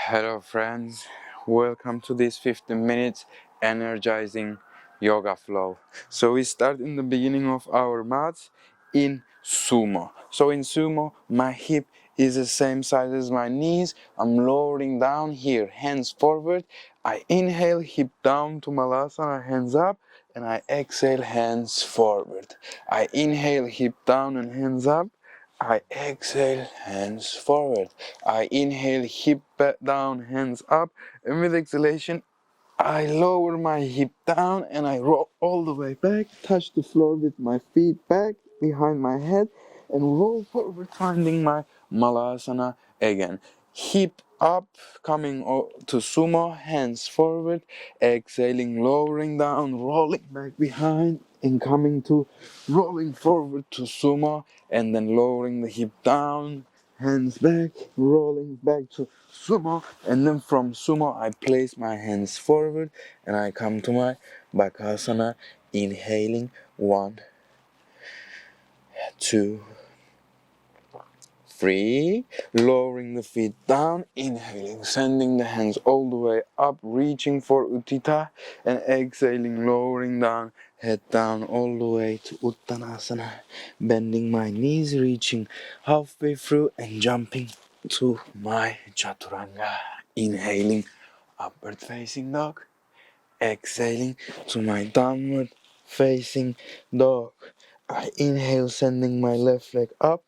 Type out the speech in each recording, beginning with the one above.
Hello friends, welcome to this 15 minutes energizing yoga flow. So we start in the beginning of our mats in sumo. So in sumo, my hip is the same size as my knees. I'm lowering down here, hands forward. I inhale, hip down to malasana, hands up, and I exhale, hands forward. I inhale, hip down and hands up. I exhale, hands forward. I inhale, hip back down, hands up. And with exhalation, I lower my hip down and I roll all the way back, touch the floor with my feet back behind my head, and roll forward, finding my malasana again. Hip up, coming to sumo, hands forward, exhaling, lowering down, rolling back behind, and coming to rolling forward to sumo, and then lowering the hip down, hands back, rolling back to sumo, and then from sumo I place my hands forward and I come to my bakasana, inhaling 1, 2, 3, lowering the feet down, inhaling, sending the hands all the way up, reaching for Uttita, and exhaling, lowering down, head down all the way to Uttanasana, bending my knees, reaching halfway through and jumping to my Chaturanga, inhaling, upward facing dog, exhaling to my downward facing dog. I inhale, sending my left leg up,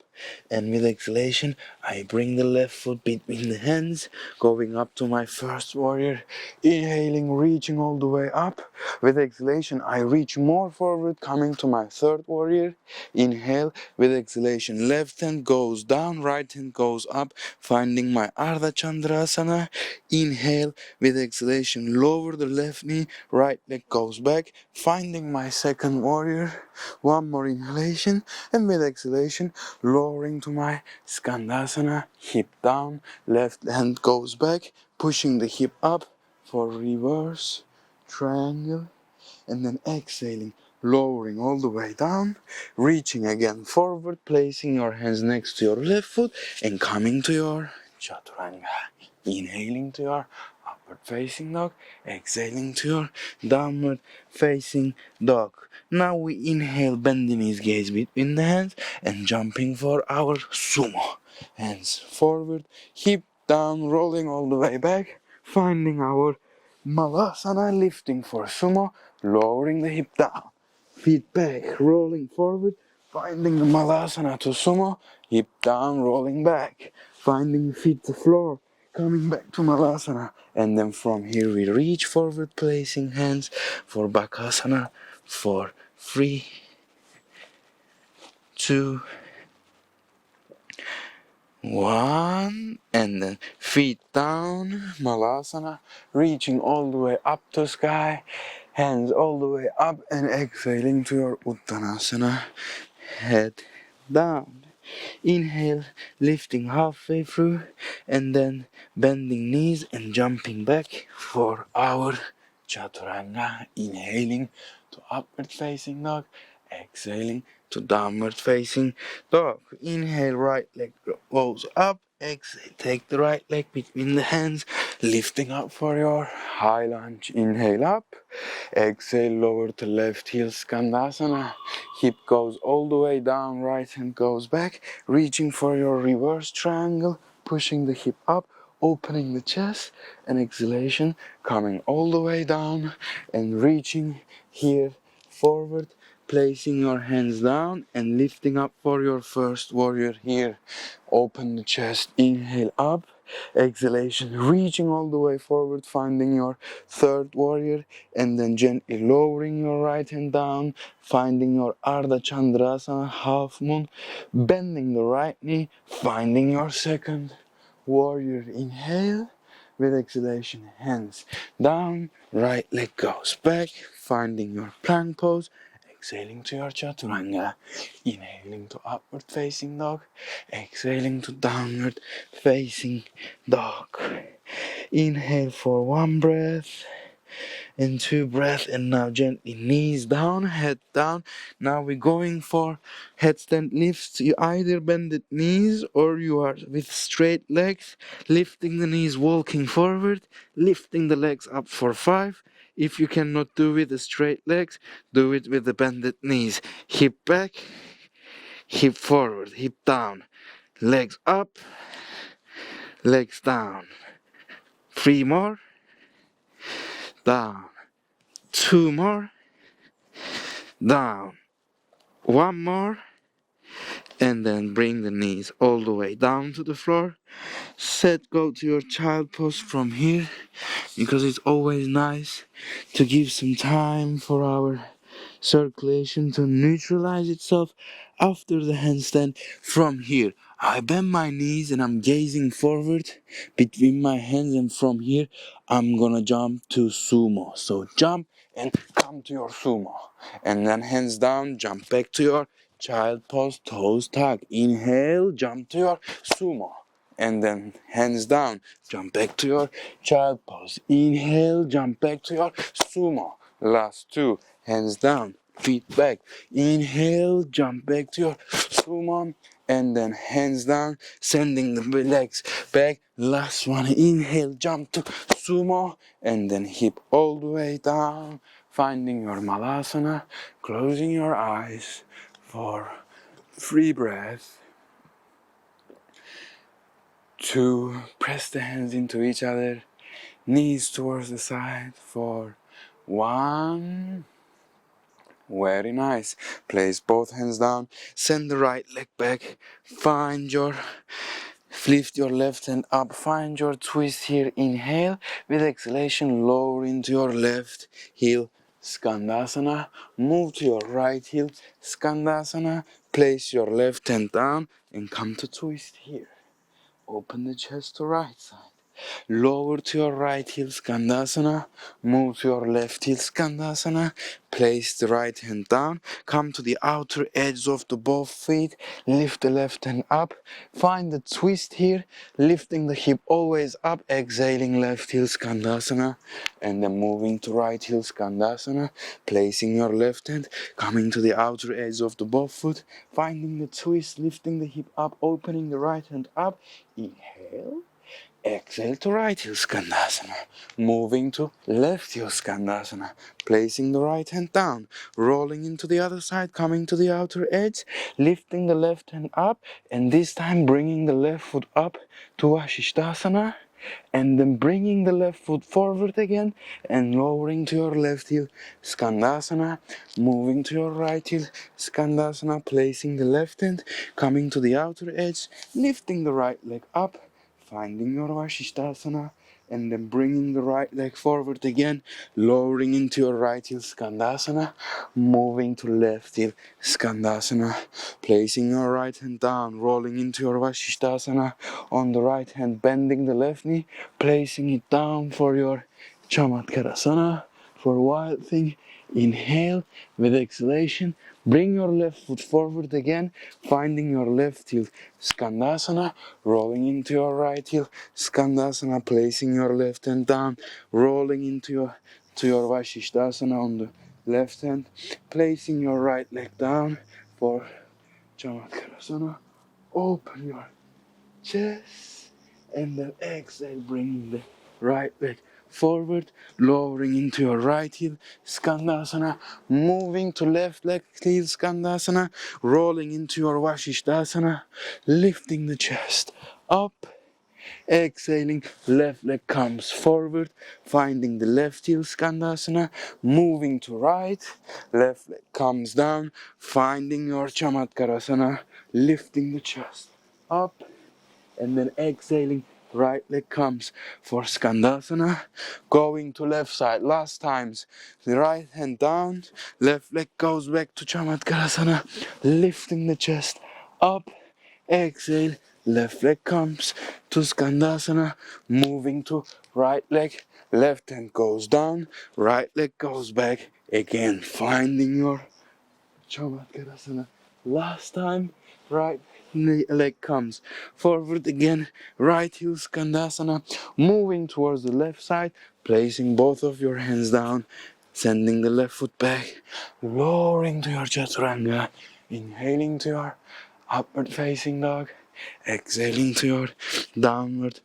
and with exhalation, I bring the left foot between the hands, going up to my first warrior. Inhaling, reaching all the way up. With exhalation, I reach more forward, coming to my third warrior. Inhale, with exhalation, left hand goes down, right hand goes up, finding my Ardha Chandrasana. Inhale, with exhalation, lower the left knee, right leg goes back, finding my second warrior. One more inhalation, and with exhalation, lowering to my Skandasana, hip down, left hand goes back, pushing the hip up for reverse triangle, and then exhaling, lowering all the way down, reaching again forward, placing your hands next to your left foot, and coming to your Chaturanga. Inhaling to your upward facing dog, exhaling to your downward facing dog. Now we inhale, bending his gaze between the hands and jumping for our sumo. Hands forward, hip down, rolling all the way back, finding our malasana, lifting for sumo, lowering the hip down. Feet back, rolling forward, finding the malasana to sumo, hip down, rolling back, finding feet to floor, coming back to malasana, and then from here we reach forward, placing hands for bakasana, for 3, 2, 1, and then feet down, malasana, reaching all the way up to sky, hands all the way up, and exhaling to your uttanasana, head down. Inhale, lifting halfway through, and then bending knees and jumping back for our Chaturanga. Inhaling to upward facing dog, exhaling to downward facing dog. Inhale, right leg goes up, exhale, take the right leg between the hands, lifting up for your high lunge. Inhale up, exhale, lower to left heel, Skandasana. Hip goes all the way down, right hand goes back, reaching for your reverse triangle, pushing the hip up, opening the chest, and exhalation, coming all the way down and reaching here forward, placing your hands down and lifting up for your first warrior here. Open the chest, inhale up, exhalation, reaching all the way forward, finding your third warrior, and then gently lowering your right hand down, finding your Ardha Chandrasana, half moon, bending the right knee, finding your second warrior. Inhale, with exhalation, hands down, right leg goes back, finding your plank pose, exhaling to your Chaturanga, inhaling to upward facing dog, exhaling to downward facing dog. Inhale for 1 breath, and 2 breath. And now gently knees down, head down. Now we're going for headstand lifts. You either bended knees or you are with straight legs, lifting the knees, walking forward, lifting the legs up for 5. If you cannot do it with the straight legs, do it with the bended knees. Hip back, hip forward, hip down, legs up, legs down. 3 more, down. 2 more, down. 1 more, and then bring the knees all the way down to the floor. Set, go to your child pose from here, because it's always nice to give some time for our circulation to neutralize itself after the handstand. From here, I bend my knees and I'm gazing forward between my hands, and from here I'm gonna jump to sumo. So jump and come to your sumo, and then hands down, jump back to your child pose, toes tug. Inhale, jump to your sumo, and then hands down, jump back to your child pose. Inhale, jump back to your sumo. Last 2, hands down, feet back. Inhale, jump back to your sumo, and then hands down, sending the legs back. Last 1, inhale, jump to sumo, and then hip all the way down, finding your malasana, closing your eyes for 3 breaths. 2, press the hands into each other, knees towards the side for 1. Very nice. Place both hands down, send the right leg back, lift your left hand up, find your twist here. Inhale, with exhalation lower into your left heel, Skandasana. Move to your right heel, Skandasana. Place your left hand down and come to twist here. Open the chest to right side. Lower to your right heel, Skandasana. Move to your left heel, Skandasana. Place the right hand down. Come to the outer edge of the both feet. Lift the left hand up. Find the twist here. Lifting the hip always up. Exhaling left heel, Skandasana. And then moving to right heel, Skandasana. Placing your left hand. Coming to the outer edge of the both foot. Finding the twist. Lifting the hip up. Opening the right hand up. Inhale. Exhale to right heel Skandasana. Moving to left heel Skandasana. Placing the right hand down. Rolling into the other side. Coming to the outer edge. Lifting the left hand up. And this time bringing the left foot up to Vashisthasana. And then bringing the left foot forward again. And lowering to your left heel Skandasana. Moving to your right heel Skandasana. Placing the left hand. Coming to the outer edge. Lifting the right leg up. Finding your Vashisthasana, and then bringing the right leg forward again, lowering into your right heel Skandasana, moving to left heel Skandasana, placing your right hand down, rolling into your Vashisthasana, on the right hand bending the left knee, placing it down for your Chamatkarasana, for Wild Thing. Inhale, with exhalation, bring your left foot forward again, finding your left heel Skandasana, rolling into your right heel Skandasana, placing your left hand down, rolling into your Vashisthasana on the left hand, placing your right leg down for Chamatkarasana. Open your chest, and then exhale, bringing the right leg forward, lowering into your right heel Skandasana, moving to left leg heel Skandasana, rolling into your Vashisthasana, lifting the chest up, exhaling, left leg comes forward, finding the left heel Skandasana, moving to right, left leg comes down, finding your Chamatkarasana, lifting the chest up, and then exhaling, right leg comes for Skandasana, going to left side. Last times, the right hand down, left leg goes back to Chamatkarasana, lifting the chest up, exhale, left leg comes to Skandasana, moving to right leg, left hand goes down, right leg goes back, again finding your Chamatkarasana. Last time, right leg comes forward again, right heel skandasana, moving towards the left side, placing both of your hands down, sending the left foot back, lowering to your chaturanga, inhaling to your upward facing dog, exhaling to your downward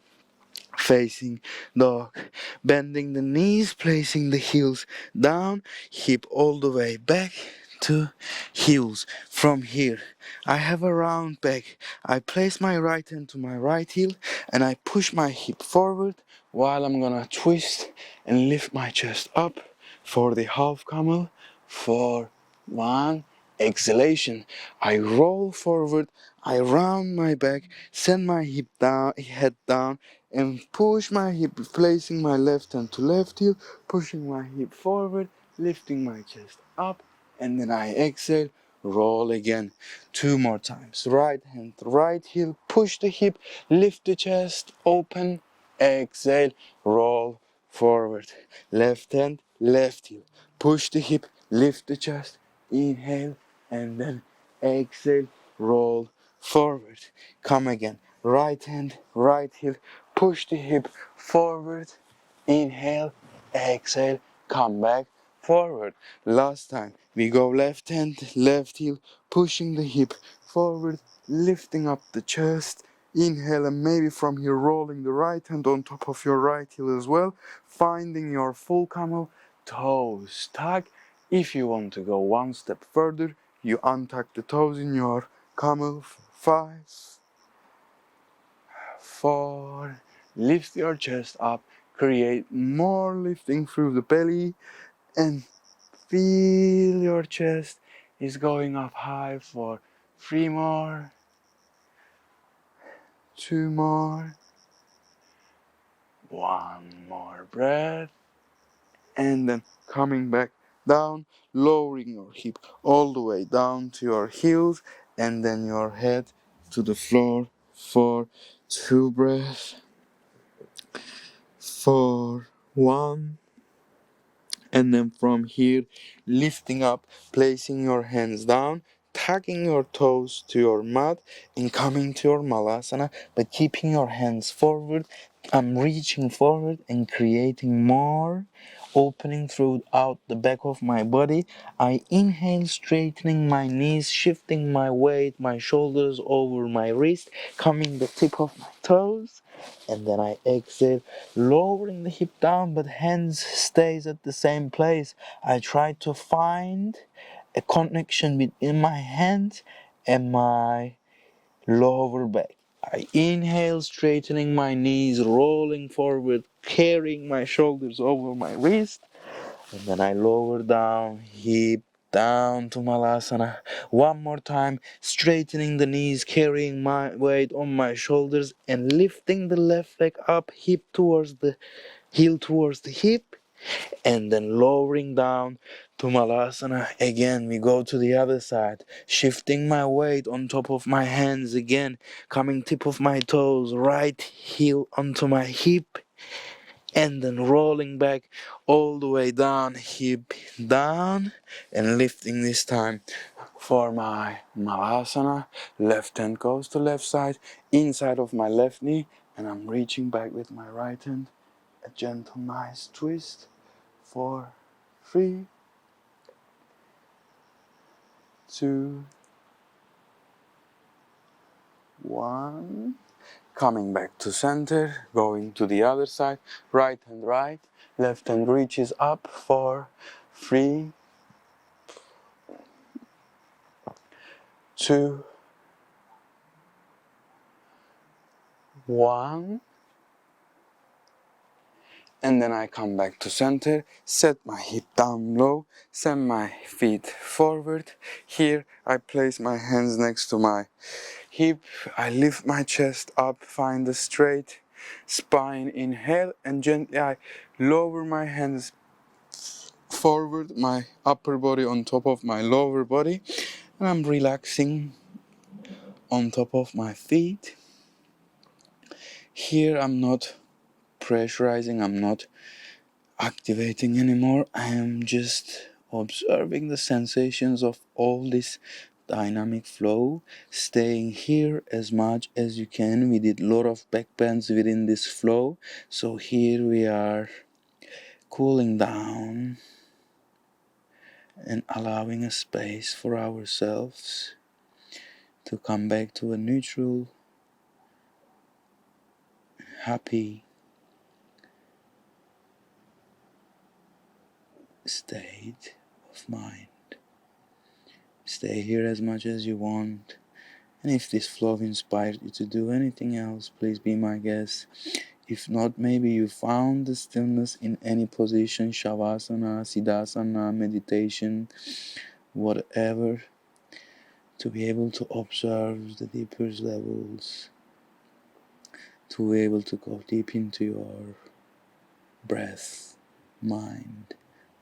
facing dog, bending the knees, placing the heels down, hip all the way back to heels. From here I have a round back. I place my right hand to my right heel and I push my hip forward while I'm gonna twist and lift my chest up for the half camel. For one, exhalation, I roll forward, I round my back, send my hip down, head down, and push my hip, placing my left hand to left heel, pushing my hip forward, lifting my chest up, and then I exhale, roll again. 2 more times. Right hand, right heel, push the hip, lift the chest, open, exhale, roll forward. Left hand, left heel, push the hip, lift the chest, inhale, and then exhale, roll forward. Come again. Right hand, right heel, push the hip forward, inhale, exhale, come back, forward. Last time, we go left hand, left heel, pushing the hip forward, lifting up the chest, inhale, and maybe from here rolling the right hand on top of your right heel as well, finding your full camel, toes tuck. If you want to go one step further, you untuck the toes in your camel. 5, 4, lift your chest up, create more lifting through the belly, and feel your chest is going up high for 3 more, 2 more, 1 more breath, and then coming back down, lowering your hip all the way down to your heels, and then your head to the floor for 2 breaths, for 1, and then from here lifting up, placing your hands down, tucking your toes to your mat and coming to your malasana, but keeping your hands forward. I'm reaching forward and creating more opening throughout the back of my body. I inhale, straightening my knees, shifting my weight, my shoulders over my wrist, coming the tip of my toes, and then I exhale, lowering the hip down, but hands stays at the same place. I try to find a connection between my hands and my lower back. I inhale, straightening my knees, rolling forward, carrying my shoulders over my wrist, and then I lower down, hip down to Malasana. 1 more time, straightening the knees, carrying my weight on my shoulders, and lifting the left leg up, hip towards the heel towards the hip, and then lowering down to Malasana. Again, we go to the other side, shifting my weight on top of my hands again, coming tip of my toes, right heel onto my hip, and then rolling back all the way down, hip down, and lifting this time for my Malasana. Left hand goes to left side, inside of my left knee, and I'm reaching back with my right hand. A gentle, nice twist. 4, 3, 2, 1. Coming back to center, going to the other side, right hand right, left hand reaches up, 4, 3, 2, 1. And then I come back to center, set my hip down low, send my feet forward. Here I place my hands next to my hip, I lift my chest up, find a straight spine, inhale, and gently I lower my hands forward, my upper body on top of my lower body, and I'm relaxing on top of my feet. Here I'm not pressurizing, I'm not activating anymore. I am just observing the sensations of all this dynamic flow, staying here as much as you can. We did a lot of back bends within this flow, so here we are cooling down and allowing a space for ourselves to come back to a neutral, happy state of mind. Stay here as much as you want, and if this flow inspired you to do anything else, please be my guest. If not, maybe you found the stillness in any position, shavasana, siddhasana, meditation, whatever, to be able to observe the deeper levels, to be able to go deep into your breath, mind,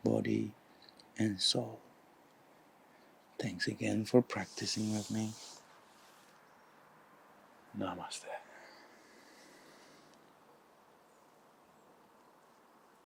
body, and soul. Thanks again for practicing with me. Namaste.